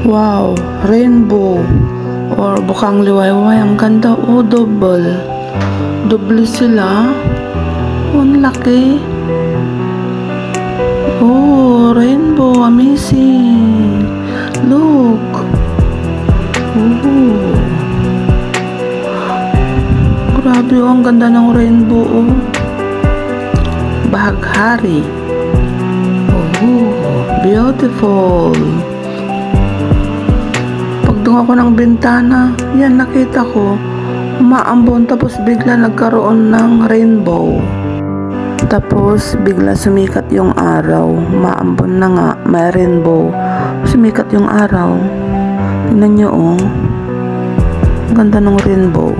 Wow, rainbow or bukang liwayway. Ang ganda. Oh, double. Double sila. Oh, ang laki. Oh, rainbow. Amazing. Look. Oh. Grabe, oh, ang ganda ng rainbow. Oh. Bahaghari. Oh, beautiful. Pagdung ako ng bintana, yan nakita ko, umaambon tapos bigla nagkaroon ng rainbow. Tapos bigla sumikat yung araw, umaambon na nga, may rainbow. Sumikat yung araw. Tingnan nyo, oh. Ganda ng rainbow.